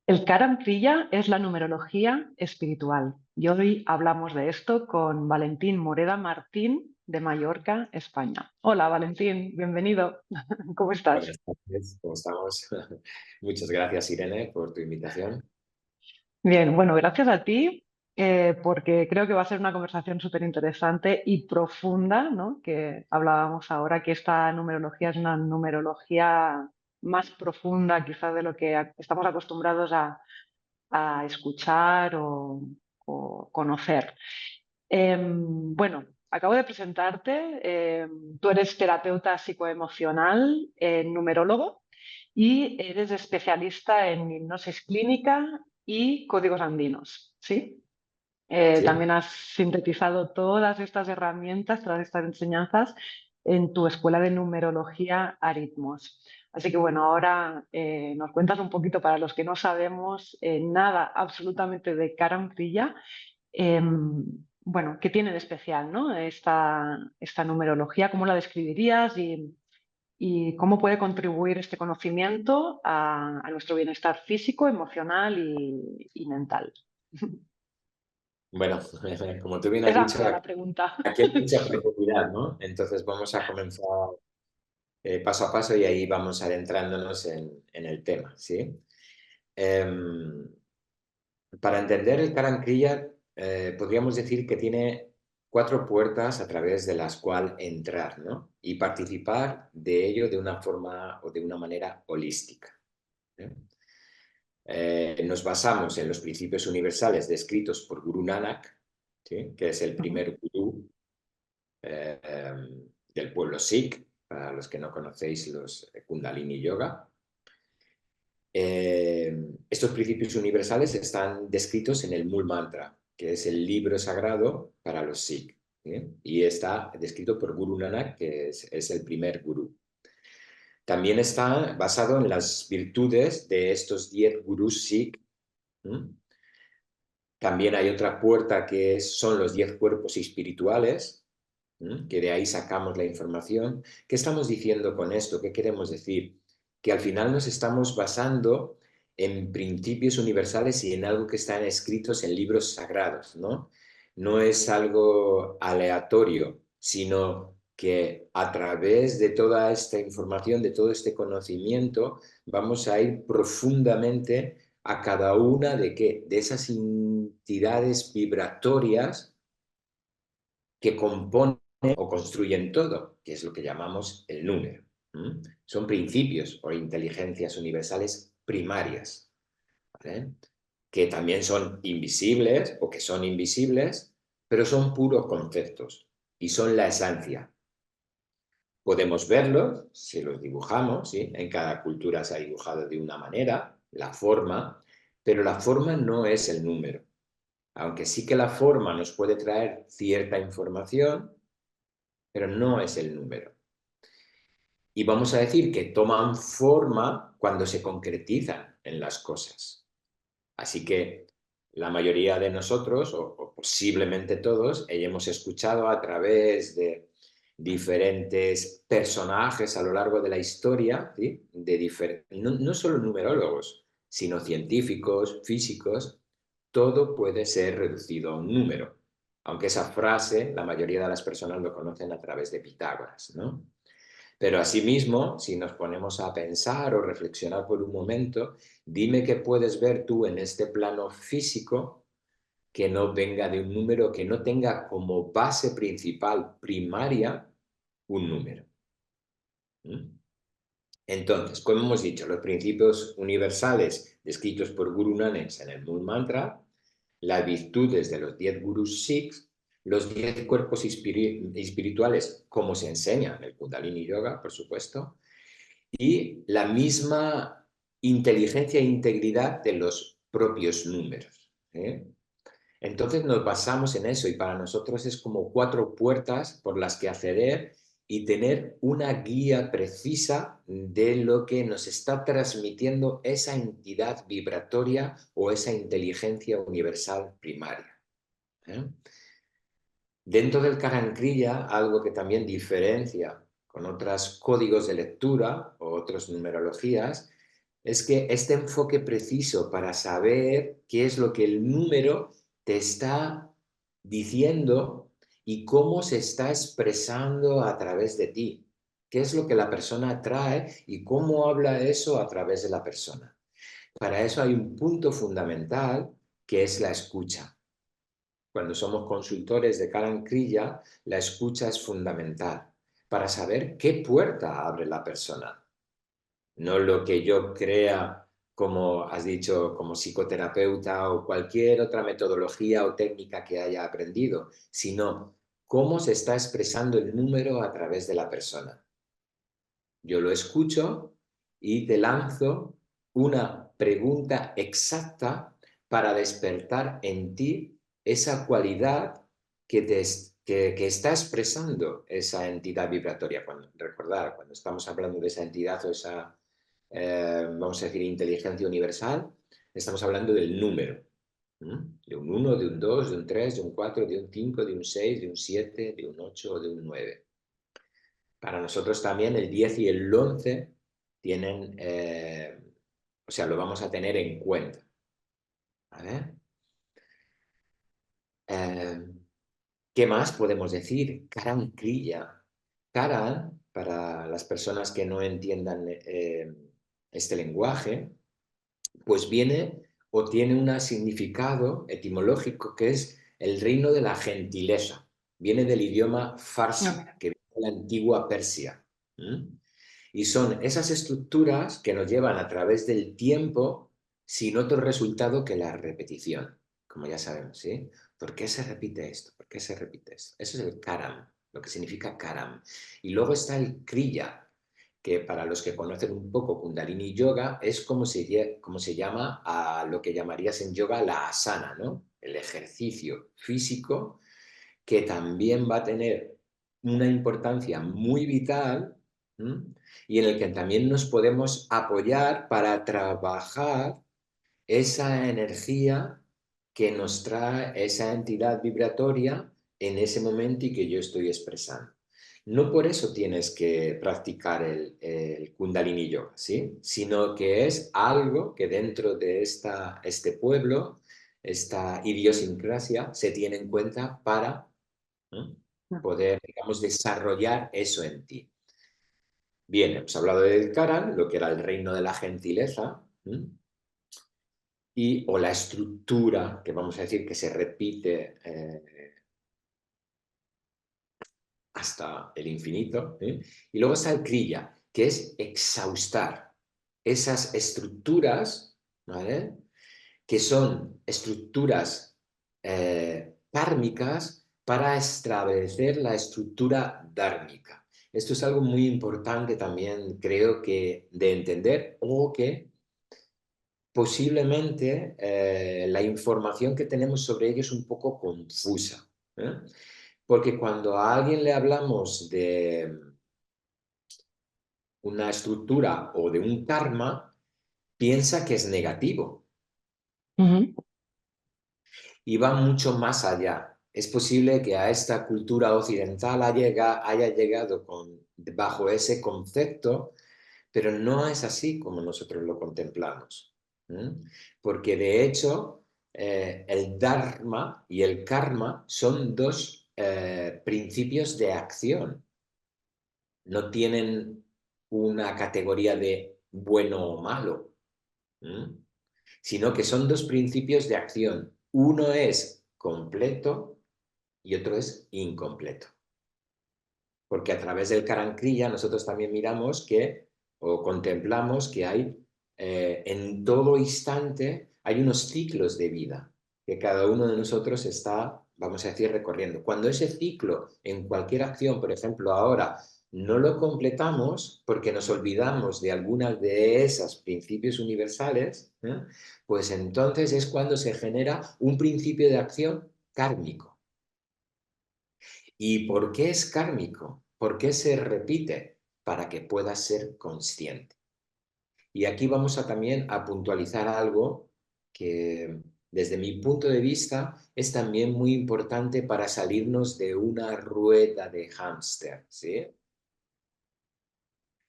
El Karam Kriya es la numerología espiritual y hoy hablamos de esto con Valentín Moreda Martín de Mallorca, España. Hola Valentín, bienvenido. ¿Cómo estás? Buenas tardes, ¿cómo estamos? Muchas gracias, Irene, por tu invitación. Bien, bueno, gracias a ti porque creo que va a ser una conversación súper interesante y profunda, ¿no? Que hablábamos ahora que esta numerología es una numerología más profunda quizás de lo que estamos acostumbrados a escuchar o conocer. Bueno, acabo de presentarte. Tú eres terapeuta psicoemocional, numerólogo y eres especialista en hipnosis clínica y códigos andinos, ¿sí? ¿Sí? También has sintetizado todas estas herramientas, todas estas enseñanzas en tu escuela de numerología Aritmos. Así que bueno, ahora nos cuentas un poquito para los que no sabemos nada absolutamente de Karam Kriya. Bueno, ¿qué tiene de especial, ¿no? Esta numerología, ¿cómo la describirías y cómo puede contribuir este conocimiento a nuestro bienestar físico, emocional y mental? Bueno, como tú bien has Es dicho, amplia la pregunta. aquí hay mucha profundidad, ¿no? Entonces vamos a comenzar paso a paso y ahí vamos adentrándonos en el tema, ¿sí? Em, para entender el Karan Kriya, podríamos decir que tiene cuatro puertas a través de las cuales entrar, ¿no? Y participar de ello de una forma o de una manera holística. ¿Eh? Nos basamos en los principios universales descritos por Guru Nanak, ¿sí? Que es el Ujú. primer gurú eh, del pueblo Sikh, para los que no conocéis los Kundalini Yoga. Estos principios universales están descritos en el Mool Mantra, que es el libro sagrado para los Sikh, ¿sí? Y está descrito por Guru Nanak, que es el primer gurú. También está basado en las virtudes de estos 10 gurús Sikh. ¿Mm? También hay otra puerta que son los 10 cuerpos espirituales, que de ahí sacamos la información. ¿Qué estamos diciendo con esto? ¿Qué queremos decir? Que al final nos estamos basando en principios universales y en algo que están escritos en libros sagrados, ¿no? No es algo aleatorio, sino que a través de toda esta información, de todo este conocimiento, vamos a ir profundamente a cada una de, ¿qué? De esas entidades vibratorias que componen o construyen todo, que es lo que llamamos el número. ¿Mm? Son principios o inteligencias universales primarias, ¿vale? Que también son invisibles o que son invisibles, pero son puros conceptos y son la esencia. Podemos verlos si los dibujamos, ¿sí? En cada cultura se ha dibujado de una manera, la forma, pero la forma no es el número. Aunque sí que la forma nos puede traer cierta información, pero no es el número. Y vamos a decir que toman forma cuando se concretizan en las cosas. Así que la mayoría de nosotros, o posiblemente todos, hemos escuchado a través de diferentes personajes a lo largo de la historia, ¿sí? No solo numerólogos, sino científicos, físicos, todo puede ser reducido a un número. Aunque esa frase la mayoría de las personas lo conocen a través de Pitágoras, ¿no? Pero asimismo, si nos ponemos a pensar o reflexionar por un momento, dime qué puedes ver tú en este plano físico que no venga de un número, que no tenga como base principal, primaria, un número. ¿Mm? Entonces, como hemos dicho, los principios universales descritos por Guru Nanak en el Mool Mantra, las virtudes de los 10 gurús Sikhs, los 10 cuerpos espirituales, como se enseña en el Kundalini Yoga, por supuesto, y la misma inteligencia e integridad de los propios números, ¿eh? Entonces nos basamos en eso y para nosotros es como cuatro puertas por las que acceder y tener una guía precisa de lo que nos está transmitiendo esa entidad vibratoria o esa inteligencia universal primaria, ¿eh? Dentro del Karankriyya, algo que también diferencia con otros códigos de lectura o otras numerologías, es que este enfoque preciso para saber qué es lo que el número te está diciendo y cómo se está expresando a través de ti, qué es lo que la persona trae y cómo habla eso a través de la persona. Para eso hay un punto fundamental que es la escucha. Cuando somos consultores de cara en crilla, la escucha es fundamental para saber qué puerta abre la persona. No lo que yo crea, como has dicho, como psicoterapeuta o cualquier otra metodología o técnica que haya aprendido, sino cómo se está expresando el número a través de la persona. Yo lo escucho y te lanzo una pregunta exacta para despertar en ti esa cualidad que está expresando esa entidad vibratoria. Recordar, cuando estamos hablando de esa entidad o esa, vamos a decir, inteligencia universal, estamos hablando del número. De un 1, de un 2, de un 3, de un 4, de un 5, de un 6, de un 7, de un 8 o de un 9. Para nosotros también el 10 y el 11 tienen, o sea, lo vamos a tener en cuenta. ¿Vale? Eh, ¿Qué más podemos decir? Karan Kriya. Karan, para las personas que no entiendan este lenguaje, pues viene o tiene un significado etimológico que es el reino de la gentileza. Viene del idioma No, farsi, mira. que viene de la antigua Persia. Y son esas estructuras que nos llevan a través del tiempo sin otro resultado que la repetición, como ya sabemos, ¿sí? ¿Por qué se repite esto? ¿Por qué se repite esto? Eso es el karam, lo que significa karam. Y luego está el kriya, que para los que conocen un poco Kundalini Yoga es como se llama a lo que llamarías en yoga la asana, ¿no? El ejercicio físico que también va a tener una importancia muy vital, ¿m? Y en el que también nos podemos apoyar para trabajar esa energía que nos trae esa entidad vibratoria en ese momento y que yo estoy expresando. No por eso tienes que practicar el Kundalini Yoga, ¿sí? Sino que es algo que dentro de este pueblo, esta idiosincrasia, se tiene en cuenta para, ¿no?, poder, digamos, desarrollar eso en ti. Bien, hemos hablado del Karan, lo que era el reino de la gentileza, o la estructura, que vamos a decir que se repite hasta el infinito, ¿eh? Y luego está el Kriya, que es exhaustar esas estructuras, ¿vale?, que son estructuras kármicas para establecer la estructura dármica. Esto es algo muy importante también, creo que, de entender, o que posiblemente la información que tenemos sobre ello es un poco confusa, ¿eh? Porque cuando a alguien le hablamos de una estructura o de un karma, piensa que es negativo Ujú. y va mucho más allá. Es posible que a esta cultura occidental haya llegado bajo ese concepto, pero no es así como nosotros lo contemplamos. Porque de hecho, el dharma y el karma son dos principios de acción. No tienen una categoría de bueno o malo, sino que son dos principios de acción. Uno es completo y otro es incompleto. Porque a través del Karan Kriya nosotros también miramos que, o contemplamos que hay, en todo instante, hay unos ciclos de vida que cada uno de nosotros está, vamos a decir, recorriendo. Cuando ese ciclo en cualquier acción, por ejemplo ahora, no lo completamos porque nos olvidamos de algunas de esos principios universales, pues entonces es cuando se genera un principio de acción kármico. ¿Y por qué es kármico? ¿Por qué se repite? Para que puedas ser consciente. Y aquí vamos también a puntualizar algo que desde mi punto de vista es también muy importante para salirnos de una rueda de hámster, ¿sí?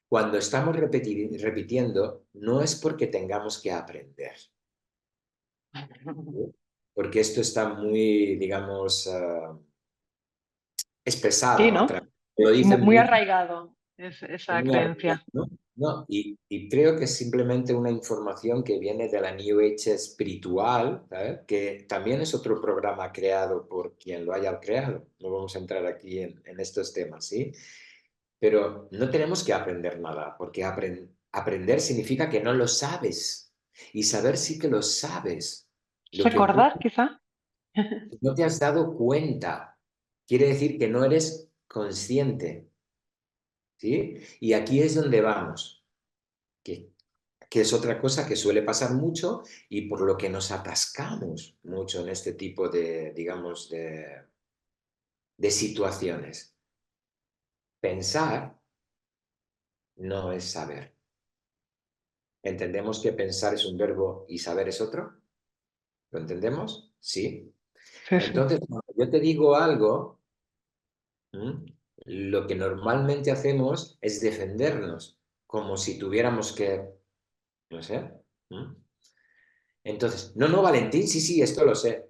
cuando estamos repitiendo, no es porque tengamos que aprender, ¿sí? Porque esto está muy, digamos, Sí, expresado a ¿no? través, lo dicen Muy mucho, arraigado esa muy arriba, creencia. ¿no? No, y creo que es simplemente una información que viene de la New Age espiritual, ¿sabes? Que también es otro programa creado por quien lo haya creado. No vamos a entrar aquí en estos temas, ¿sí? Pero no tenemos que aprender nada, porque aprender significa que no lo sabes. Y saber sí que lo sabes. Lo que ocurre Recordar, quizá. es que no te has dado cuenta. Quiere decir que no eres consciente, ¿sí? Y aquí es donde vamos, que, que es otra cosa que suele pasar mucho y por lo que nos atascamos mucho en este tipo de, digamos, de situaciones. Pensar no es saber. ¿Entendemos que pensar es un verbo y saber es otro? ¿Lo entendemos? Sí. Sí, sí. Entonces, cuando yo te digo algo, ¿m? Lo que normalmente hacemos es defendernos, como si tuviéramos que, no sé. ¿M? Entonces, no, no, Valentín, sí, sí, esto lo sé.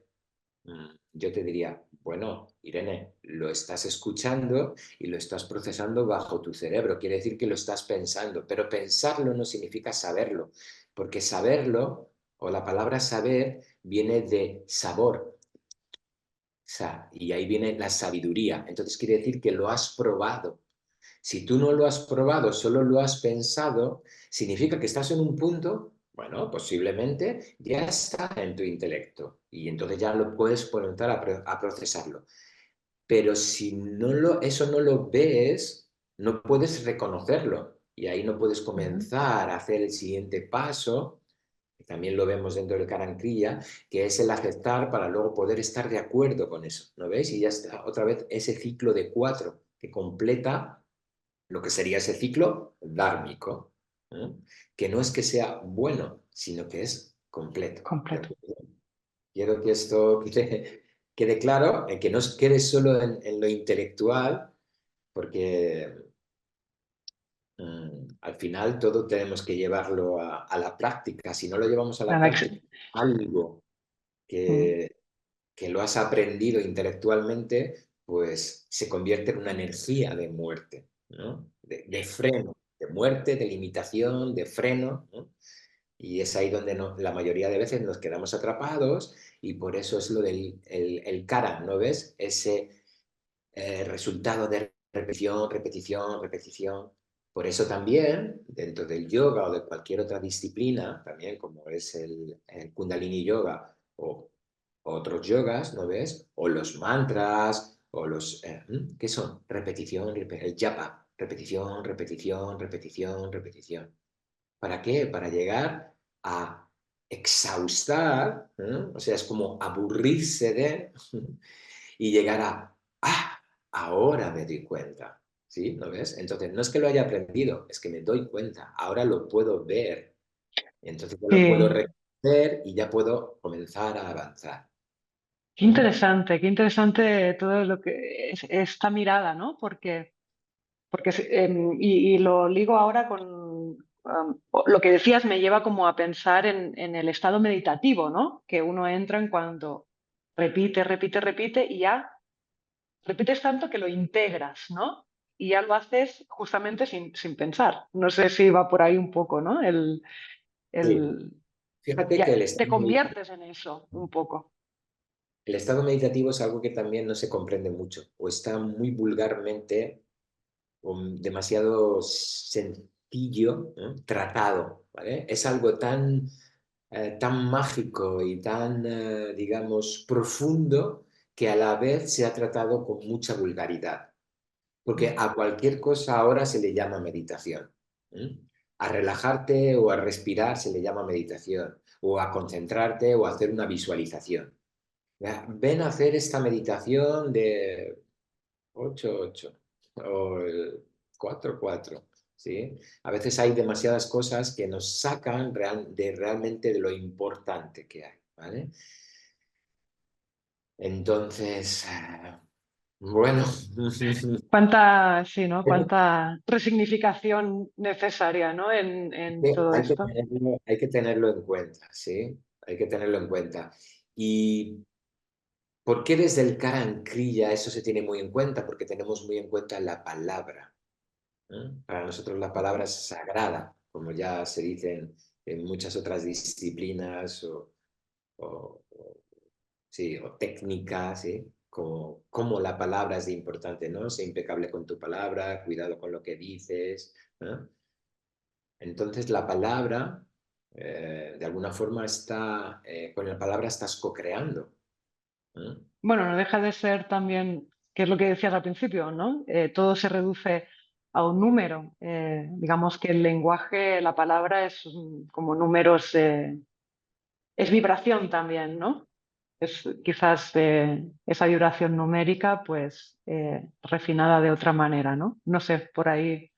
Yo te diría, bueno, Irene, lo estás escuchando y lo estás procesando bajo tu cerebro, quiere decir que lo estás pensando, pero pensarlo no significa saberlo, porque saberlo, o la palabra saber, viene de sabor, y ahí viene la sabiduría. Entonces quiere decir que lo has probado. Si tú no lo has probado, solo lo has pensado, significa que estás en un punto, bueno, posiblemente ya está en tu intelecto y entonces ya lo puedes comenzar a procesarlo. Pero si eso no lo ves, no puedes reconocerlo y ahí no puedes Ujú. comenzar a hacer el siguiente paso, que también lo vemos dentro del Carancrilla, que es el aceptar para luego poder estar de acuerdo con eso, ¿no veis? Y ya está otra vez ese ciclo de 4 que completa lo que sería ese ciclo dármico, ¿eh? Que no es que sea bueno, sino que es completo. ¿De Completo. acuerdo? Quiero que esto quede claro, que no quede solo en lo intelectual, porque al final todo tenemos que llevarlo a la práctica. Si no lo llevamos a la práctica, algo Mm. que, que lo has aprendido intelectualmente, pues se convierte en una energía de muerte, ¿no? De freno, de muerte, de limitación, de freno, ¿no? Y es ahí donde la mayoría de veces nos quedamos atrapados y por eso es lo del el cara, ¿no ves? Ese resultado de repetición, repetición, repetición. Por eso también, dentro del yoga o de cualquier otra disciplina, también como es el Kundalini Yoga o otros yogas, ¿no ves? O los mantras, o los... ¿qué son? Repetición, el japa, repetición, repetición, repetición, repetición. ¿Para qué? Para llegar a exhaustar, o sea, es como aburrirse de, y llegar a, ah, ahora me doy cuenta, ¿sí? ¿No ves? Entonces, no es que lo haya aprendido, es que me doy cuenta, ahora lo puedo ver, entonces ya lo puedo Sí. reconocer y ya puedo comenzar a avanzar. ¿Mm? Qué interesante todo lo que es esta mirada, ¿no? Porque y lo ligo ahora con lo que decías, me lleva como a pensar en el estado meditativo, ¿no? Que uno entra en cuando repite, repite, repite y ya repites tanto que lo integras, ¿no? Y ya lo haces justamente sin pensar. No sé si va por ahí un poco, ¿no? Sí, El, fíjate que ya te conviertes en eso un poco. el estado meditativo es algo que también no se comprende mucho o está muy vulgarmente o demasiado sencillo, ¿no? Tratado, ¿vale? Es algo tan mágico y tan, digamos, profundo que a la vez se ha tratado con mucha vulgaridad, porque a cualquier cosa ahora se le llama meditación. ¿Eh? A relajarte o a respirar se le llama meditación, o a concentrarte o a hacer una visualización. Ya, ven a hacer esta meditación de 8-8 o el 4-4, ¿sí? A veces hay demasiadas cosas que nos sacan realmente de lo importante que hay, ¿vale? Entonces, Bueno, Cuánta, sí, ¿no? Cuánta resignificación necesaria, ¿no? En todo esto. hay que tenerlo en cuenta, ¿sí? Hay que tenerlo en cuenta. ¿Y por qué desde el Karan-Kriya eso se tiene muy en cuenta? Porque tenemos muy en cuenta la palabra. Para nosotros la palabra es sagrada, como ya se dice en muchas otras disciplinas o, sí, o técnicas, ¿sí? Como la palabra es de importante, ¿no? Sé impecable con tu palabra, cuidado con lo que dices, ¿no? Entonces la palabra, de alguna forma, con la palabra estás co-creando, ¿no? Bueno, no deja de ser también, que es lo que decías al principio, ¿no? Todo se reduce a un número. Digamos que el lenguaje, la palabra es como números, es vibración también, ¿no? Es quizás esa vibración numérica, pues refinada de otra manera, ¿no? No sé, por ahí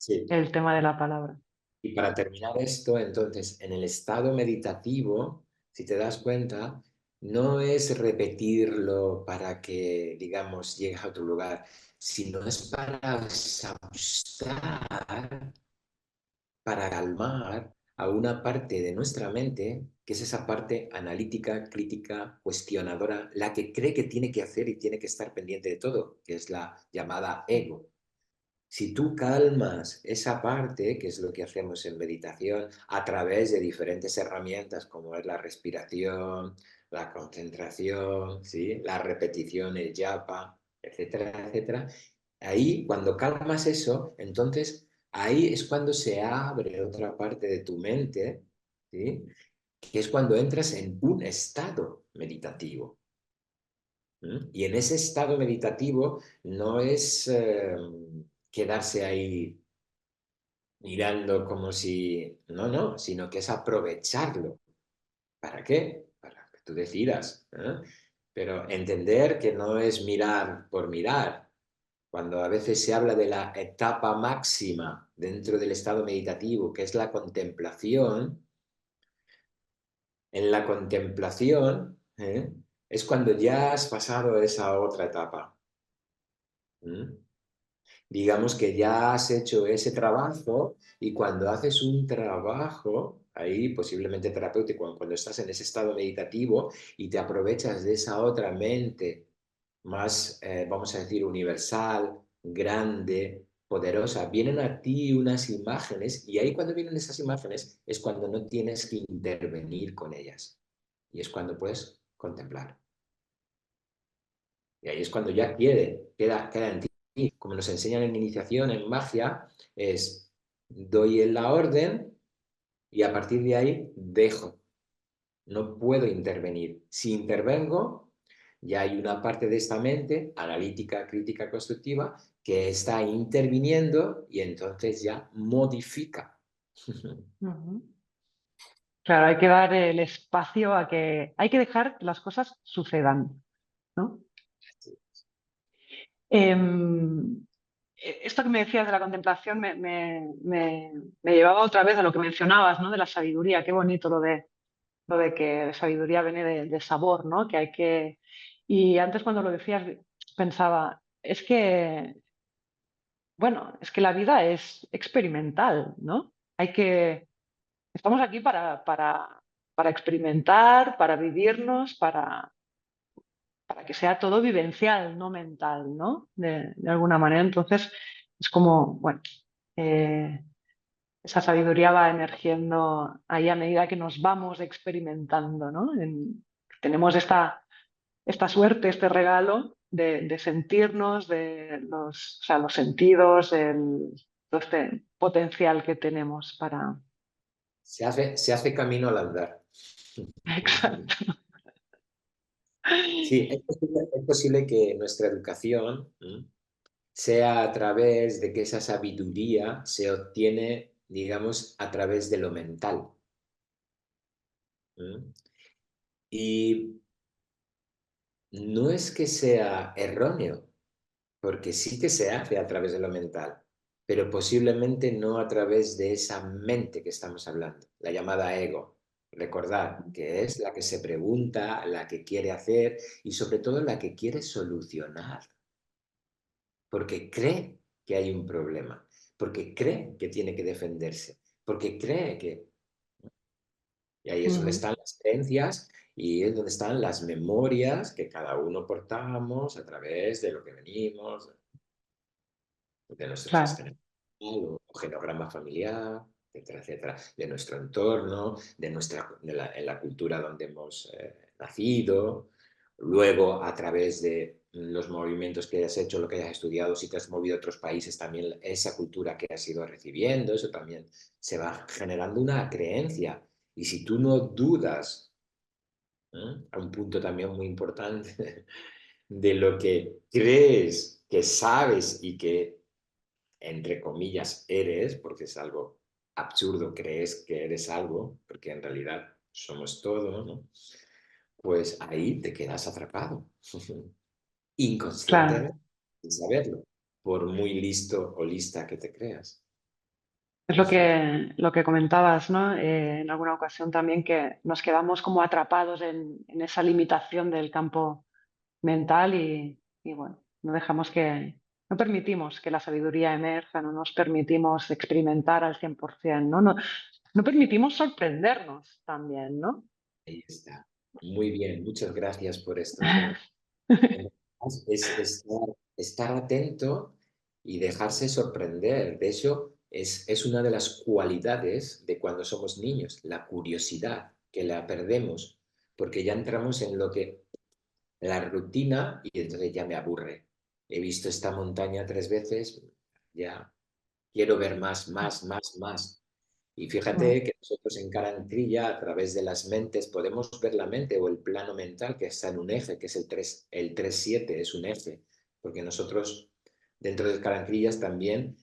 Sí. el tema de la palabra. Y para terminar esto, entonces, en el estado meditativo, si te das cuenta, no es repetirlo para que, digamos, llegues a otro lugar, sino es para ajustar, para calmar a una parte de nuestra mente, que es esa parte analítica, crítica, cuestionadora, la que cree que tiene que hacer y tiene que estar pendiente de todo, que es la llamada ego. Si tú calmas esa parte, que es lo que hacemos en meditación, a través de diferentes herramientas como es la respiración, la concentración, ¿sí? La repetición, el japa, etcétera, etcétera, ahí cuando calmas eso, entonces ahí es cuando se abre otra parte de tu mente, ¿sí? Que es cuando entras en un estado meditativo. Y en ese estado meditativo no es quedarse ahí mirando como si, no, no, sino que es aprovecharlo. ¿Para qué? Para que tú decidas. Pero entender que no es mirar por mirar. Cuando a veces se habla de la etapa máxima dentro del estado meditativo, que es la contemplación, en la contemplación es cuando ya has pasado esa otra etapa. ¿Mm? Digamos que ya has hecho ese trabajo y cuando haces un trabajo, ahí posiblemente terapéutico, cuando estás en ese estado meditativo y te aprovechas de esa otra mente más, vamos a decir, universal, grande, poderosa, vienen a ti unas imágenes y ahí cuando vienen esas imágenes es cuando no tienes que intervenir con ellas y es cuando puedes contemplar. Y ahí es cuando ya queda en ti. Como nos enseñan en iniciación, en magia, es doy en la orden y a partir de ahí dejo. No puedo intervenir. Si intervengo, ya hay una parte de esta mente, analítica, crítica, constructiva, que está interviniendo y entonces ya modifica. Ujú. Claro, hay que dar el espacio a que, hay que dejar que las cosas sucedan, ¿no? Em, Esto que me decías de la contemplación me llevaba otra vez a lo que mencionabas, ¿no? De la sabiduría. Qué bonito lo de que sabiduría viene de sabor, ¿no? Que hay que... Y antes cuando lo decías pensaba, es que, bueno, es que la vida es experimental, ¿no? Hay que... Estamos aquí para experimentar, para vivirnos, para que sea todo vivencial, no mental, ¿no? De alguna manera. Entonces, es como, bueno, eh, esa sabiduría va emergiendo ahí a medida que nos vamos experimentando, ¿no? Tenemos esta suerte, este regalo de sentirnos, de los, o sea, los sentidos, todo este potencial que tenemos para... Se hace camino al andar. Exacto. Sí, es posible que nuestra educación sea a través de que esa sabiduría se obtiene, digamos, a través de lo mental. ¿Mm? Y no es que sea erróneo, porque sí que se hace a través de lo mental, pero posiblemente no a través de esa mente que estamos hablando, la llamada ego. Recordad que es la que se pregunta, la que quiere hacer y sobre todo la que quiere solucionar. porque cree que hay un problema, porque cree que tiene que defenderse, porque cree que... Y ahí es donde Ujú. están las creencias y es donde están las memorias que cada uno portamos a través de lo que venimos, de nuestro Claro, sistema o genograma familiar, etcétera, etcétera, de nuestro entorno, en la cultura donde hemos nacido, luego a través de los movimientos que hayas hecho, lo que hayas estudiado, si te has movido a otros países, también esa cultura que has ido recibiendo, eso también se va generando una creencia. Y si tú no dudas, a un punto también muy importante, de lo que crees que sabes y que entre comillas, eres, porque es algo absurdo, crees que eres algo, porque en realidad somos todo, ¿no? Pues ahí te quedas atrapado, claro. inconscientemente, sin saberlo, por muy listo o lista que te creas. Es Ujú. lo que comentabas, ¿no? En alguna ocasión también que nos quedamos como atrapados en esa limitación del campo mental y bueno, no dejamos no permitimos que la sabiduría emerja, no nos permitimos experimentar al 100%, ¿no? No, no permitimos sorprendernos también, ¿no? Ahí está. Muy bien, muchas gracias por esto. Es estar atento y dejarse sorprender. De hecho, es una de las cualidades de cuando somos niños, la curiosidad, que la perdemos, porque ya entramos en lo que la rutina y entonces ya me aburre. He visto esta montaña 3 veces, ya quiero ver más, más, más, más. Y Mm, fíjate que nosotros en Carantrilla, a través de las mentes, podemos ver la mente o el plano mental que está en un eje, que es el 3-7 es un eje, porque nosotros dentro de Carancrillas también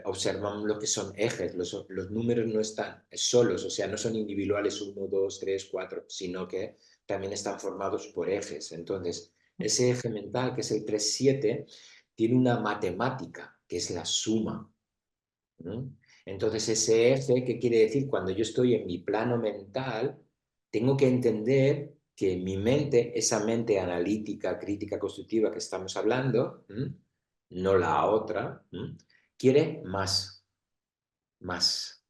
observamos lo que son ejes, los números no están solos, o sea, no son individuales 1, 2, 3, 4, sino que también están formados por ejes. Entonces, ese eje mental, que es el 3-7 tiene una matemática, que es la suma, ¿no? Entonces, ese eje, ¿qué quiere decir? Cuando yo estoy en mi plano mental, tengo que entender que mi mente, esa mente analítica, crítica, constructiva que estamos hablando, no la otra, quiere más, más,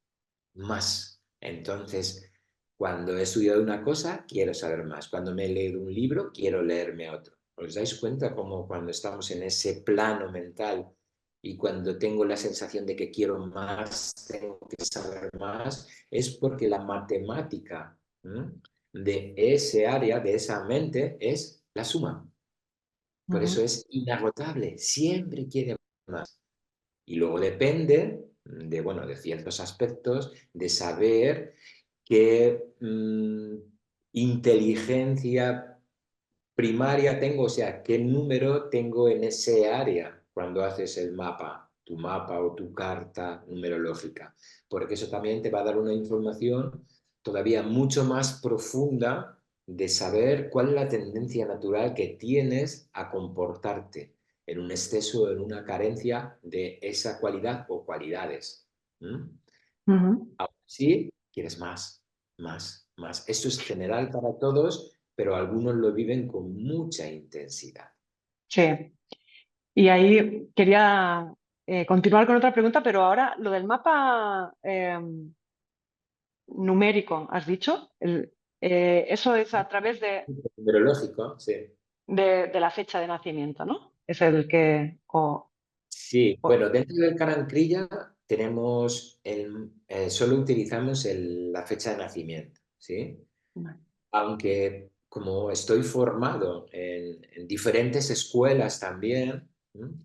más. Entonces, cuando he estudiado una cosa, quiero saber más. Cuando me he leído un libro, quiero leerme otro. ¿Os dais cuenta cómo cuando estamos en ese plano mental y cuando tengo la sensación de que quiero más, tengo que saber más, es porque la matemática de ese área, de esa mente, es la suma. Por eso ujú, es inagotable, siempre quiere más. Y luego depende de, bueno, de ciertos aspectos, de saber qué inteligencia primaria tengo, o sea, qué número tengo en ese área cuando haces el mapa, tu mapa o tu carta numerológica, porque eso también te va a dar una información todavía mucho más profunda de saber cuál es la tendencia natural que tienes a comportarte en un exceso o en una carencia de esa cualidad o cualidades. ¿Mm? ujú. Aún así, quieres más, más, más. Esto es general para todos, pero algunos lo viven con mucha intensidad. Sí. Y ahí quería continuar con otra pregunta, pero ahora lo del mapa numérico, has dicho, eso es a través Numerológico, sí. de la fecha de nacimiento, ¿no? Es el que... Sí, o- bueno, dentro del Carancrilla tenemos solo utilizamos la fecha de nacimiento, ¿sí? Aunque como estoy formado en diferentes escuelas también,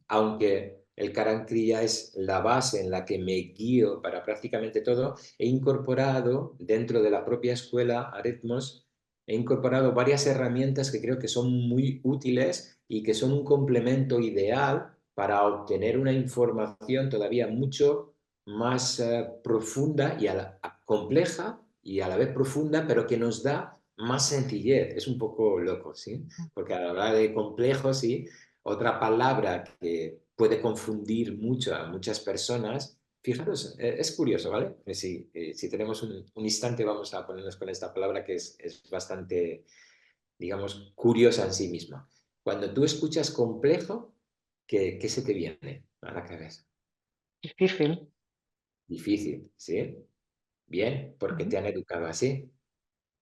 aunque el Carancrilla es la base en la que me guío para prácticamente todo, he incorporado dentro de la propia escuela Aritmos, he incorporado varias herramientas que creo que son muy útiles y que son un complemento ideal para obtener una información todavía mucho más profunda y compleja y a la vez profunda, pero que nos da más sencillez. Es un poco loco, ¿sí? Porque a la hora de complejo, sí, otra palabra que puede confundir mucho a muchas personas, fijaros, es curioso, ¿vale? Si tenemos un instante vamos a ponernos con esta palabra que es bastante, digamos, curiosa en sí misma. Cuando tú escuchas complejo, ¿qué se te viene a la cabeza? Difícil. Difícil, ¿sí? Bien, porque Ujú. te han educado así.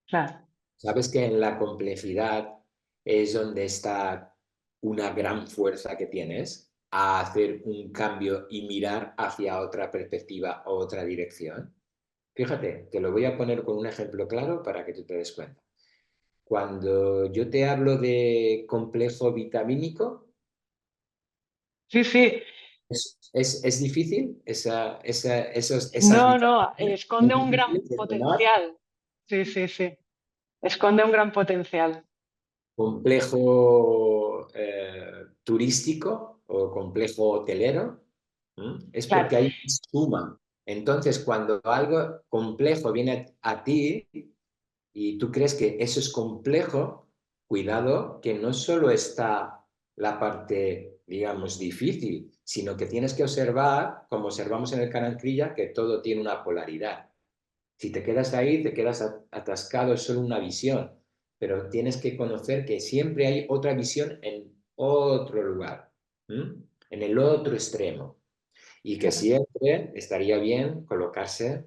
Claro. Sabes que en la complejidad es donde está una gran fuerza que tienes a hacer un cambio y mirar hacia otra perspectiva o otra dirección. Fíjate, te lo voy a poner con un ejemplo claro para que tú te des cuenta. Cuando yo te hablo de complejo vitamínico, Sí, sí. es difícil esas No, no, vitaminas, son esconde un gran difíciles de tomar. potencial. Sí, sí, sí. Esconde un gran potencial. Complejo turístico o complejo hotelero, es Claro. porque hay una suma. Entonces, cuando algo complejo viene a ti y tú crees que eso es complejo, cuidado que no solo está la parte, digamos, difícil, sino que tienes que observar, como observamos en el Carancrilla, que todo tiene una polaridad. Si te quedas ahí, te quedas atascado, es solo una visión, pero tienes que conocer que siempre hay otra visión en otro lugar, en el otro extremo, y que Claro. siempre estaría bien colocarse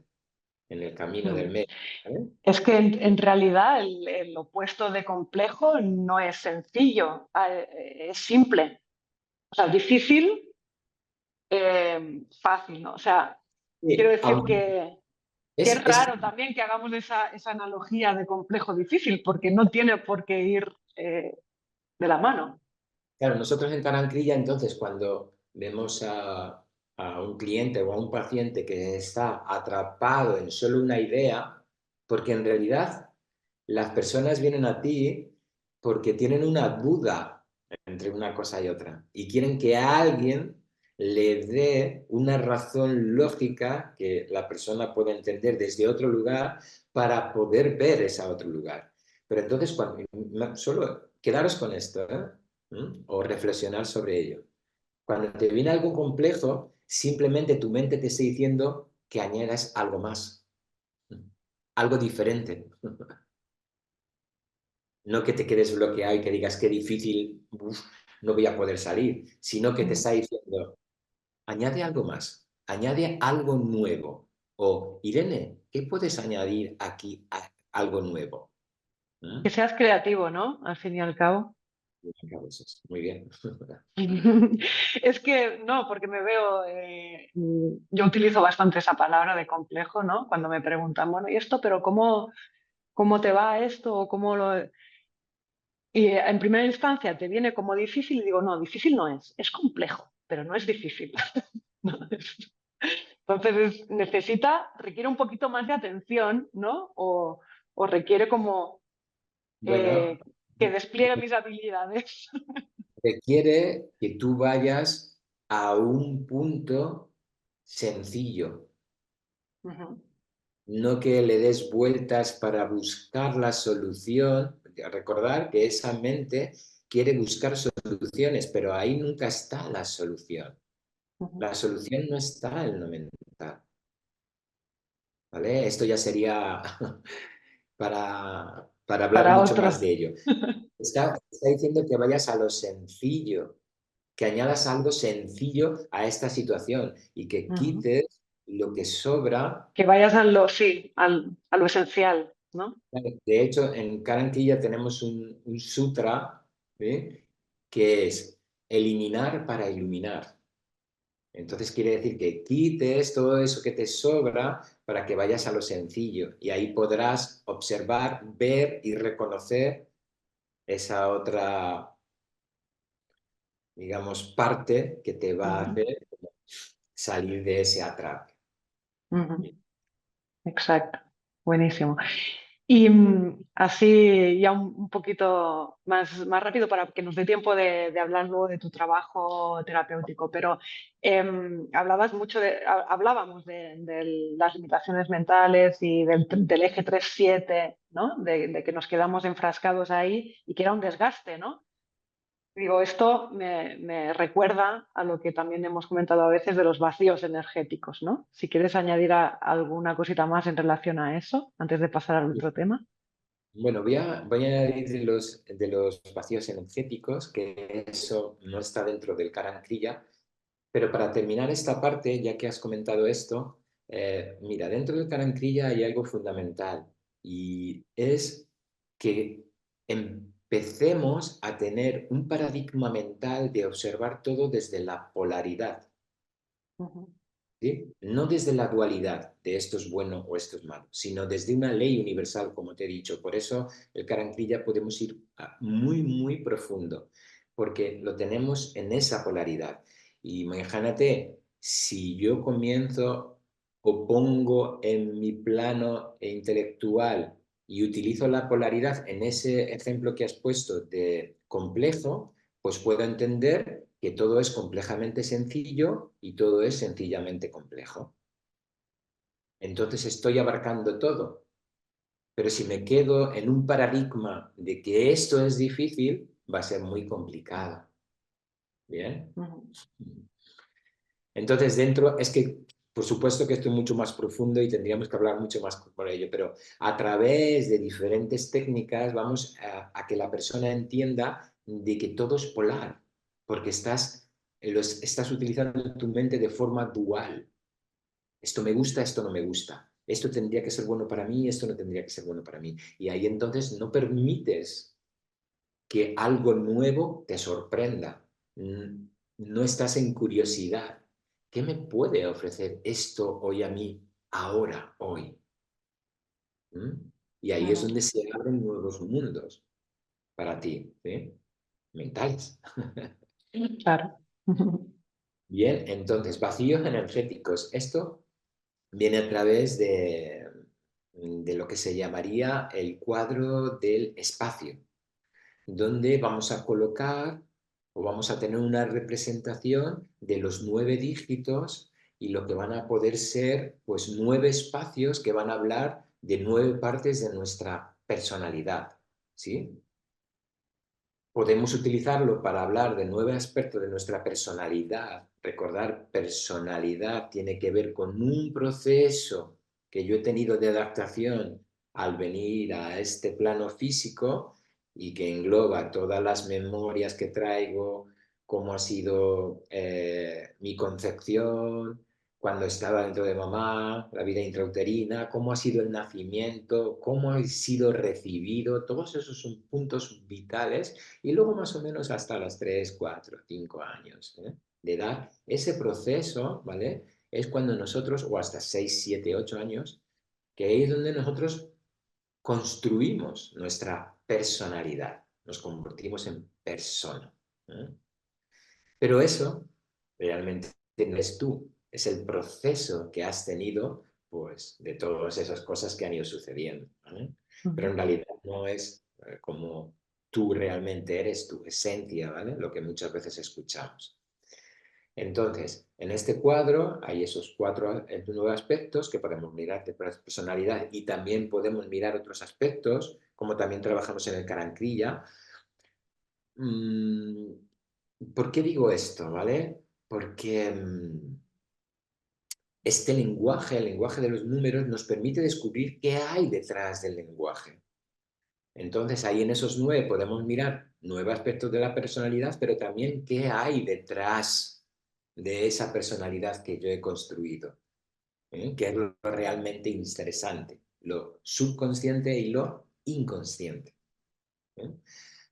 en el camino del Mm. medio. ¿Vale? Es que en realidad el opuesto de complejo no es sencillo, es simple. O sea, difícil, fácil, ¿no? O sea, quiero Sí, decir que es es, raro también que hagamos esa analogía de complejo difícil, porque no tiene por qué ir de la mano. claro, nosotros en Tarancrilla, entonces, cuando vemos a un cliente o a un paciente que está atrapado en solo una idea, porque en realidad las personas vienen a ti porque tienen una duda entre una cosa y otra y quieren que alguien le dé una razón lógica que la persona pueda entender desde otro lugar para poder ver ese otro lugar. Pero entonces, solo quedaros con esto, ¿eh? O reflexionar sobre ello. Cuando te viene algo complejo, simplemente tu mente te está diciendo que añadas algo más, algo diferente. No que te quedes bloqueado y que digas qué difícil, uf, no voy a poder salir, sino que te Ujú. está diciendo, añade algo más, añade algo nuevo. O, Irene, ¿qué puedes añadir aquí a algo nuevo? Que seas creativo, ¿no? Al fin y al cabo. Muy bien. Es que no, porque me veo, yo utilizo bastante esa palabra de complejo, ¿no? Cuando me preguntan, bueno, ¿y esto? Pero ¿cómo te va esto? ¿O cómo lo...? Y en primera instancia te viene como difícil y digo, no, difícil no es complejo, pero no es difícil. No, entonces requiere un poquito más de atención, ¿no? O requiere como Bueno, eh, que despliegue mis habilidades. requiere que tú vayas a un punto sencillo, Ujú, no que le des vueltas para buscar la solución. Recordar que esa mente quiere buscar soluciones, pero ahí nunca está la solución. ujú. La solución no está en lo mental, ¿vale? Esto ya sería para hablar Para mucho más otro. de ello. Está diciendo que vayas a lo sencillo, que añadas algo sencillo a esta situación y que Ujú. quites lo que sobra. Que vayas sí, a lo esencial, ¿no? De hecho, en Karanquilla tenemos un sutra, ¿sí? Que es eliminar para iluminar. Entonces quiere decir que quites todo eso que te sobra para que vayas a lo sencillo y ahí podrás observar, ver y reconocer esa otra, digamos, parte que te va a Ujú, hacer salir de ese atrape. ujú. Exacto. Buenísimo. Y así ya un poquito más rápido para que nos dé tiempo de hablar luego de tu trabajo terapéutico, pero hablábamos de las limitaciones mentales y del eje 3-7, ¿no? De que nos quedamos enfrascados ahí y que era un desgaste, ¿no? Digo, esto me recuerda a lo que también hemos comentado a veces de los vacíos energéticos, ¿no? Si quieres añadir alguna cosita más en relación a eso, antes de pasar al otro tema. Bueno, voy a añadir de los vacíos energéticos, que eso no está dentro del Karan-Kriya, pero para terminar esta parte, ya que has comentado esto, mira, dentro del Karan-Kriya hay algo fundamental y es que empecemos a tener un paradigma mental de observar todo desde la polaridad. Ujú, ¿Sí? No desde la dualidad de esto es bueno o esto es malo, sino desde una ley universal, como te he dicho. Por eso el Karankrilla podemos ir muy, muy profundo, porque lo tenemos en esa polaridad. Y imagínate, si yo comienzo o pongo en mi plano intelectual y utilizo la polaridad en ese ejemplo que has puesto de complejo, pues puedo entender que todo es complejamente sencillo y todo es sencillamente complejo. Entonces estoy abarcando todo. Pero si me quedo en un paradigma de que esto es difícil, va a ser muy complicado. ¿Bien? ujú. Entonces dentro, es que por supuesto que esto es mucho más profundo y tendríamos que hablar mucho más por ello, pero a través de diferentes técnicas vamos a que la persona entienda de que todo es polar, porque estás utilizando tu mente de forma dual. Esto me gusta, esto no me gusta. Esto tendría que ser bueno para mí, esto no tendría que ser bueno para mí. Y ahí entonces no permites que algo nuevo te sorprenda. No estás en curiosidad. ¿Qué me puede ofrecer esto hoy a mí, ahora, hoy? ¿Mm? Y ahí es Ujú, donde se abren nuevos mundos para ti, ¿sí? Mentales. claro. Bien, entonces, vacíos energéticos. Esto viene a través de lo que se llamaría el cuadro del espacio, donde vamos a colocar o vamos a tener una representación de los 9 dígitos y lo que van a poder ser pues 9 espacios que van a hablar de 9 partes de nuestra personalidad, ¿sí? Podemos utilizarlo para hablar de 9 aspectos de nuestra personalidad. Recordar, personalidad tiene que ver con un proceso que yo he tenido de adaptación al venir a este plano físico y que engloba todas las memorias que traigo, cómo ha sido mi concepción, cuando estaba dentro de mamá, la vida intrauterina, cómo ha sido el nacimiento, cómo ha sido recibido, todos esos son puntos vitales y luego más o menos hasta los 3, 4, 5 años de edad. Ese proceso, ¿vale? Es cuando nosotros, o hasta 6, 7, 8 años, que ahí es donde nosotros construimos nuestra personalidad, nos convertimos en persona. ¿Eh? Pero eso realmente no es tú, es el proceso que has tenido pues, de todas esas cosas que han ido sucediendo. ¿Vale? Pero Ujú, en realidad no es como tú realmente eres, tu esencia, ¿vale? Lo que muchas veces escuchamos. Entonces, en este cuadro hay esos 4 nuevos aspectos que podemos mirar de personalidad y también podemos mirar otros aspectos, como también trabajamos en el Carancrilla. Mm, ¿Por qué digo esto, vale? Porque este lenguaje, el lenguaje de los números, nos permite descubrir qué hay detrás del lenguaje. Entonces, ahí en esos 9 podemos mirar 9 aspectos de la personalidad, pero también qué hay detrás de esa personalidad que yo he construido, ¿eh? Que es lo realmente interesante, lo subconsciente y lo inconsciente. ¿Eh?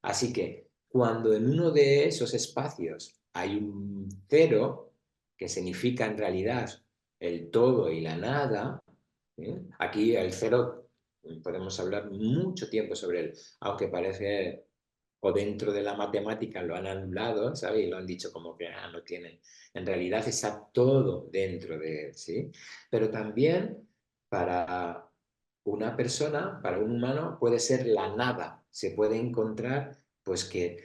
Así que cuando en uno de esos espacios hay un cero, que significa en realidad el todo y la nada, aquí el cero podemos hablar mucho tiempo sobre él, aunque parece, o dentro de la matemática lo han anulado, ¿sabes? Y lo han dicho como que no tiene. En realidad está todo dentro de él, ¿sí? Pero también para una persona, para un humano, puede ser la nada. Se puede encontrar, pues que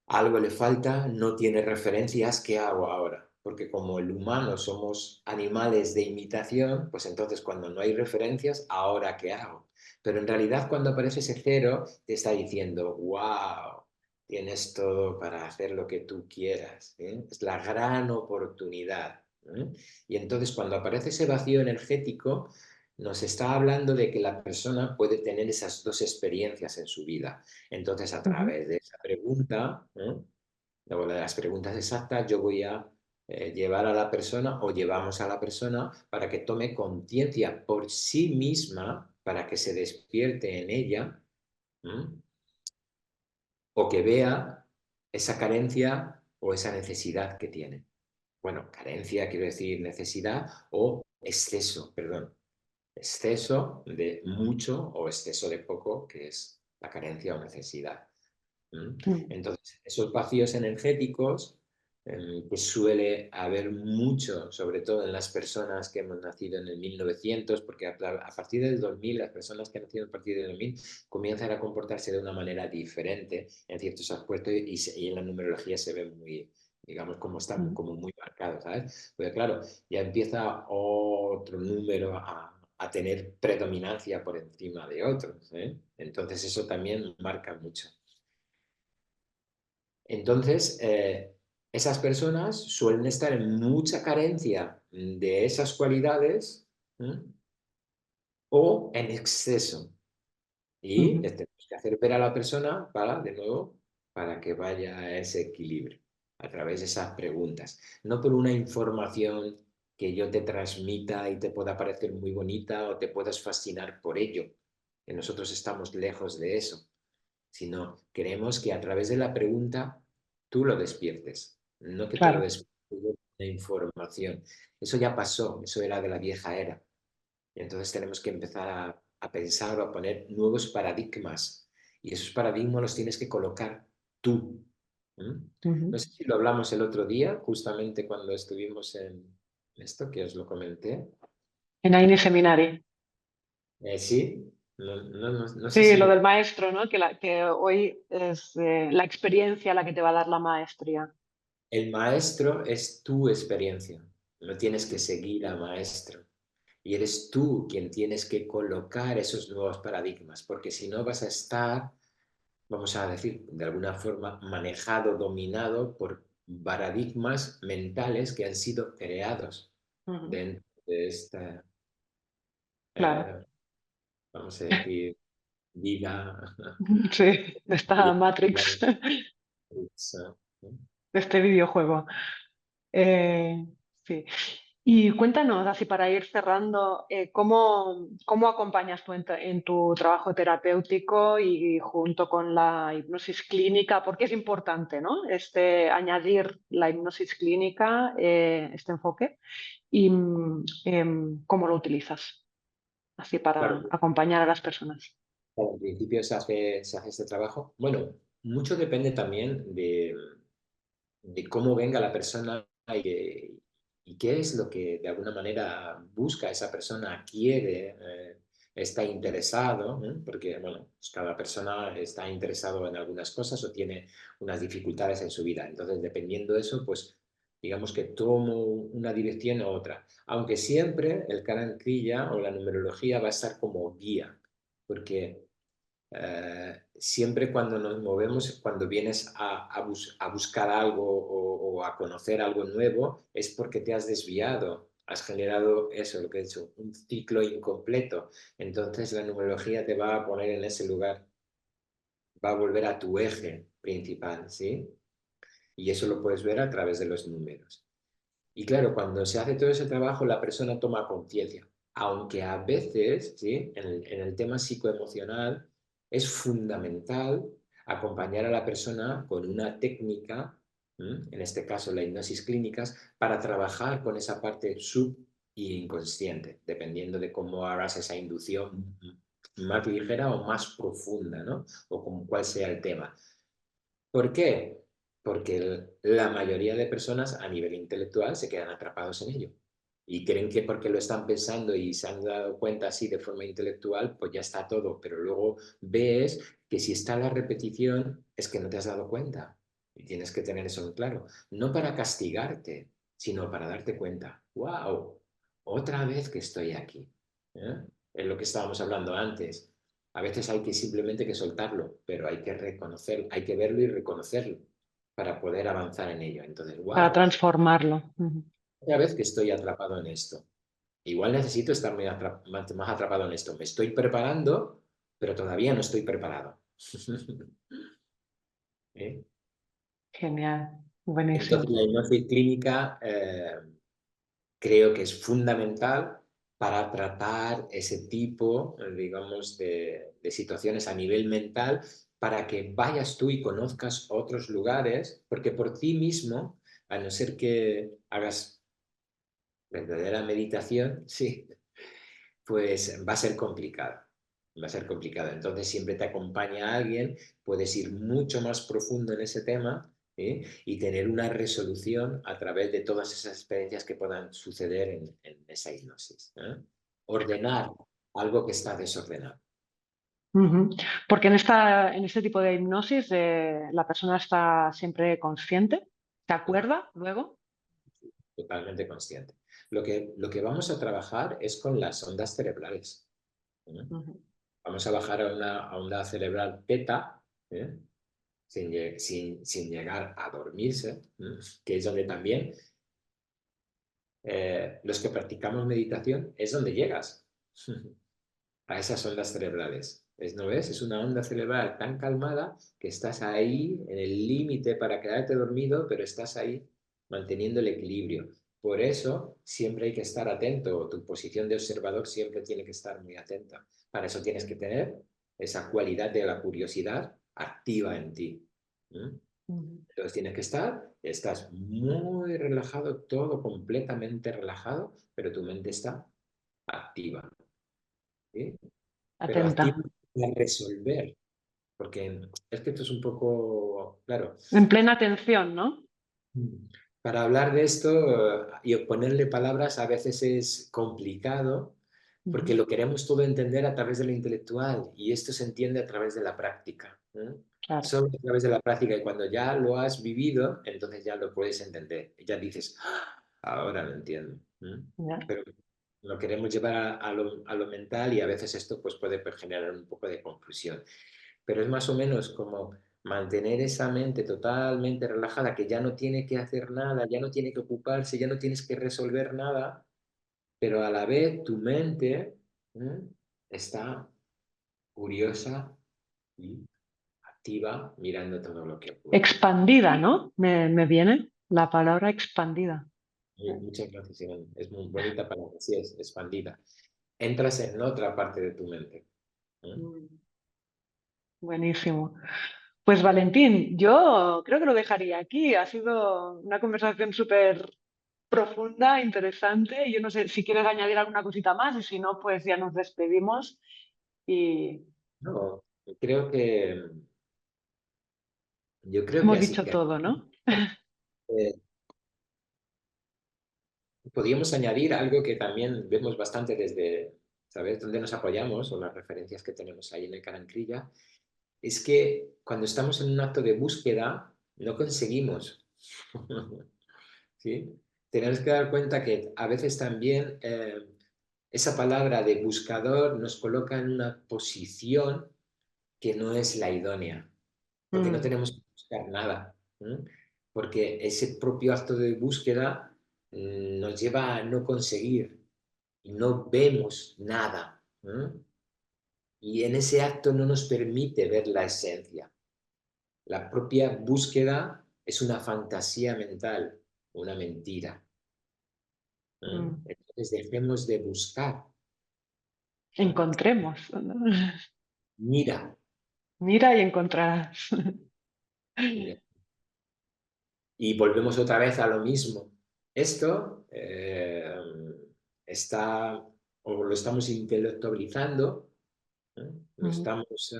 algo le falta, no tiene referencias, ¿qué hago ahora? Porque como el humano somos animales de imitación, pues entonces cuando no hay referencias, ¿ahora qué hago? Pero en realidad cuando aparece ese cero, te está diciendo, wow, tienes todo para hacer lo que tú quieras. ¿Eh? Es la gran oportunidad. ¿Eh? Y entonces cuando aparece ese vacío energético, nos está hablando de que la persona puede tener esas dos experiencias en su vida. Entonces, a Ujú, través de esa pregunta, ¿no? O de las preguntas exactas, yo voy a llevar a la persona o llevamos a la persona para que tome conciencia por sí misma, para que se despierte en ella, ¿m? O que vea esa carencia o esa necesidad que tiene. Bueno, carencia quiero decir necesidad o exceso, perdón. Exceso de mucho o exceso de poco, que es la carencia o necesidad. ¿Mm? ujú, Entonces, esos vacíos energéticos, pues suele haber mucho, sobre todo en las personas que hemos nacido en el 1900, porque a partir del 2000, las personas que han nacido a partir del 2000 comienzan a comportarse de una manera diferente en ciertos aspectos y en la numerología se ve muy, digamos, como están ujú, como muy marcados, ¿sabes? Porque claro, ya empieza otro número a tener predominancia por encima de otros, ¿eh? Entonces eso también marca mucho. Entonces, esas personas suelen estar en mucha carencia de esas cualidades, ¿m? O en exceso. Y ujú, les tenemos que hacer ver a la persona para, de nuevo, para que vaya a ese equilibrio a través de esas preguntas. No por una información que yo te transmita y te pueda parecer muy bonita o te puedas fascinar por ello, que nosotros estamos lejos de eso, sino queremos que a través de la pregunta tú lo despiertes, no que te lo claro. despiertes de información. Eso ya pasó, eso era de la vieja era. Y entonces tenemos que empezar a pensar o a poner nuevos paradigmas. Y esos paradigmas los tienes que colocar tú. ¿Mm? Ujú. No sé si lo hablamos el otro día, justamente cuando estuvimos en esto, que os lo comenté. En Aini Seminari. Sí, no sé Sí, si lo lo... del maestro, ¿no? Que hoy es la experiencia la que te va a dar la maestría. El maestro es tu experiencia, no tienes que seguir al maestro. Y eres tú quien tienes que colocar esos nuevos paradigmas, porque si no vas a estar, vamos a decir, de alguna forma manejado, dominado por paradigmas mentales que han sido creados Ujú, dentro de esta, claro. eh, vamos a decir, vida, Sí, de esta Matrix, ¿no? de este videojuego. Eh, sí. Y cuéntanos, así para ir cerrando, ¿cómo acompañas tú en tu trabajo terapéutico y junto con la hipnosis clínica? Porque es importante, ¿no? Añadir la hipnosis clínica, este enfoque, y cómo lo utilizas, así Claro, para acompañar a las personas. al principio se hace este trabajo. Bueno, mucho depende también de cómo venga la persona y qué es lo que de alguna manera busca esa persona, quiere, está interesado, ¿no? Porque bueno, pues cada persona está interesado en algunas cosas o tiene unas dificultades en su vida. Entonces, dependiendo de eso, pues digamos que tomo una dirección u otra. Aunque siempre el Karan-Kriya o la numerología va a estar como guía, porque siempre cuando nos movemos, cuando vienes a buscar algo o a conocer algo nuevo, es porque te has desviado, has generado eso, lo que he dicho, un ciclo incompleto. Entonces la numerología te va a poner en ese lugar, va a volver a tu eje principal, ¿sí? Y eso lo puedes ver a través de los números. Y claro, cuando se hace todo ese trabajo, la persona toma conciencia, aunque a veces, ¿sí? En el tema psicoemocional es fundamental acompañar a la persona con una técnica, ¿m? En este caso la hipnosis clínicas, para trabajar con esa parte sub y inconsciente, dependiendo de cómo hagas esa inducción más ligera o más profunda, ¿no? O con cuál sea el tema. ¿Por qué? Porque la mayoría de personas a nivel intelectual se quedan atrapados en ello y creen que porque lo están pensando y se han dado cuenta así de forma intelectual, pues ya está todo, pero luego ves que si está la repetición es que no te has dado cuenta y tienes que tener eso en claro, no para castigarte, sino para darte cuenta, wow, otra vez que estoy aquí. ¿Eh? Es lo que estábamos hablando antes. A veces hay que simplemente que soltarlo, pero hay que reconocerlo, hay que verlo y reconocerlo para poder avanzar en ello. Entonces, Para wow, transformarlo. Ujú. otra vez que estoy atrapado en esto. Igual necesito estar más atrapado en esto. Me estoy preparando, pero todavía no estoy preparado. ¿Eh? Genial, Entonces, buenísimo. la hipnosis clínica creo que es fundamental para tratar ese tipo, digamos, de situaciones a nivel mental, para que vayas tú y conozcas otros lugares, porque por ti mismo, a no ser que hagas verdadera meditación, sí, pues va a ser complicado. Va a ser complicado. Entonces siempre te acompaña alguien, puedes ir mucho más profundo en ese tema, ¿eh? Y tener una resolución a través de todas esas experiencias que puedan suceder en esa hipnosis, ¿eh? Ordenar algo que está desordenado. Ujú. Porque en este tipo de hipnosis la persona está siempre consciente, ¿se ¿Eh? acuerda luego? Totalmente consciente. Lo que vamos a trabajar es con las ondas cerebrales, ¿eh? Ujú. Vamos a bajar a una onda cerebral teta, ¿eh? Sin llegar a dormirse, ¿no? Que es donde también los que practicamos meditación es donde llegas a esas ondas cerebrales. ¿No ves? Es una onda cerebral tan calmada que estás ahí en el límite para quedarte dormido, pero estás ahí manteniendo el equilibrio. Por eso siempre hay que estar atento, tu posición de observador siempre tiene que estar muy atenta. Para eso tienes que tener esa cualidad de la curiosidad activa en ti. ¿Mm? Ujú. Entonces tienes que estás muy relajado, todo completamente relajado, pero tu mente está activa, ¿sí? Pero Atenta. activa para resolver, porque es que esto es un poco, claro, En plena atención, ¿no? para hablar de esto y ponerle palabras a veces es complicado, porque Ujú. lo queremos todo entender a través de lo intelectual y esto se entiende a través de la práctica. Claro. Solo a través de la práctica y cuando ya lo has vivido, entonces ya lo puedes entender. Ya dices, "Ah, ahora lo entiendo". Ya. Pero lo queremos llevar a lo mental y a veces esto pues, puede generar un poco de confusión. Pero es más o menos como mantener esa mente totalmente relajada, que ya no tiene que hacer nada, ya no tiene que ocuparse, ya no tienes que resolver nada, pero a la vez tu mente está curiosa y activa mirando todo lo que ocurre. Expandida, ¿no? Me viene la palabra expandida. Muchas gracias, Iván. Es muy bonita palabra, sí, es expandida. Entras en otra parte de tu mente. ¿Eh? Mm. Buenísimo. Pues Valentín, yo creo que lo dejaría aquí. Ha sido una conversación súper profunda, interesante. Yo no sé si quieres añadir alguna cosita más y si no, pues ya nos despedimos y No, creo que, yo creo que hemos así dicho que todo, ¿no? eh, podríamos añadir algo que también vemos bastante desde, ¿sabes?, dónde nos apoyamos o las referencias que tenemos ahí en el Carancrilla, es que cuando estamos en un acto de búsqueda no conseguimos. ¿Sí? Tenemos que dar cuenta que a veces también esa palabra de buscador nos coloca en una posición que no es la idónea, porque no Mm, tenemos que buscar nada, ¿eh? Porque ese propio acto de búsqueda nos lleva a no conseguir y no vemos nada, ¿eh? Y en ese acto no nos permite ver la esencia. La propia búsqueda es una fantasía mental, una mentira, ¿eh? mm. Entonces dejemos de buscar, ¿eh? Encontremos. Mira, Mira y encontrarás. mira. Y volvemos otra vez a lo mismo. Esto está, o lo estamos intelectualizando, ¿eh? Lo Mm. estamos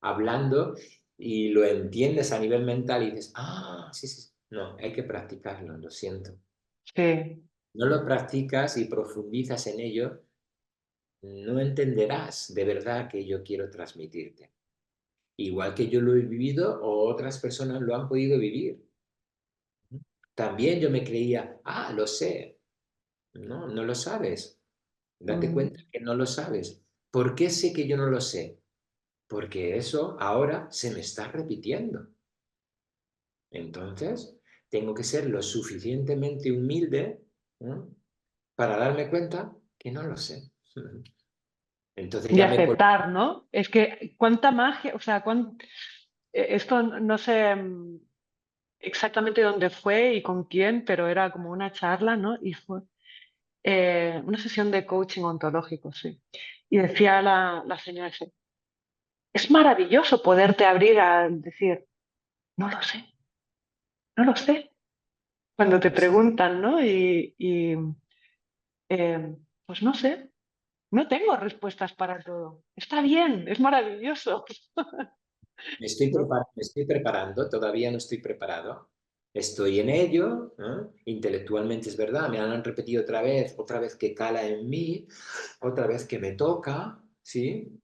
hablando y lo entiendes a nivel mental y dices, ah, sí, sí, sí". No, hay que practicarlo, lo siento. Sí. No lo practicas y profundizas en ello, no entenderás de verdad que yo quiero transmitirte. Igual que yo lo he vivido o otras personas lo han podido vivir. También yo me creía, ah, lo sé. No, no lo sabes. Date Mm, cuenta que no lo sabes. ¿Por qué sé que yo no lo sé? Porque eso ahora se me está repitiendo. Entonces, tengo que ser lo suficientemente humilde, ¿no?, para darme cuenta que no lo sé. Entonces Y ya me pone, aceptar, ¿no? Es que cuánta magia, o sea, esto no sé exactamente dónde fue y con quién, pero era como una charla, ¿no? Y fue una sesión de coaching ontológico, sí. Y decía la señora, ese, es maravilloso poderte abrir a decir, no lo sé, no lo sé. Cuando te pues, preguntan, ¿no? Pues no sé, no tengo respuestas para todo. Está bien, es maravilloso, ¿no? me estoy preparando, todavía no estoy preparado. Estoy en ello, ¿eh? Intelectualmente es verdad, me han repetido otra vez que cala en mí, otra vez que me toca, ¿sí?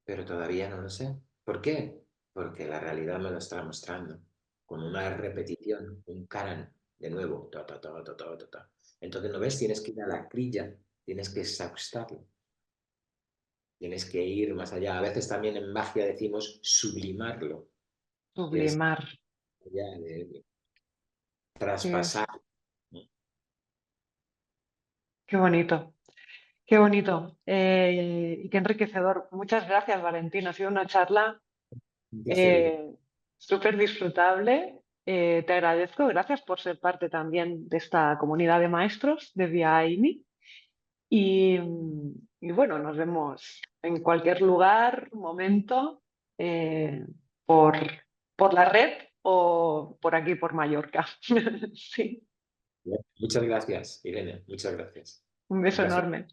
Pero todavía no lo sé. ¿Por qué? Porque la realidad me lo está mostrando, con una repetición, un caran, de nuevo, ta, ta, ta, ta, ta, ta, ta. Entonces, ¿no ves? Tienes que ir a la crilla, tienes que exhaustarlo, tienes que ir más allá. A veces también en magia decimos sublimarlo, que es Sublimar. ya de Qué, traspasar. qué bonito, qué bonito y qué enriquecedor. Muchas gracias, Valentina. Ha sido una charla Un placer, Irene. eh, súper disfrutable. Te agradezco. Gracias por ser parte también de esta comunidad de maestros de Via Aini. Y, y bueno, nos vemos en cualquier lugar, momento, eh, por, por la red o por aquí, por Mallorca. Sí, Muchas gracias, Irene, muchas gracias. un Un beso placer. enorme.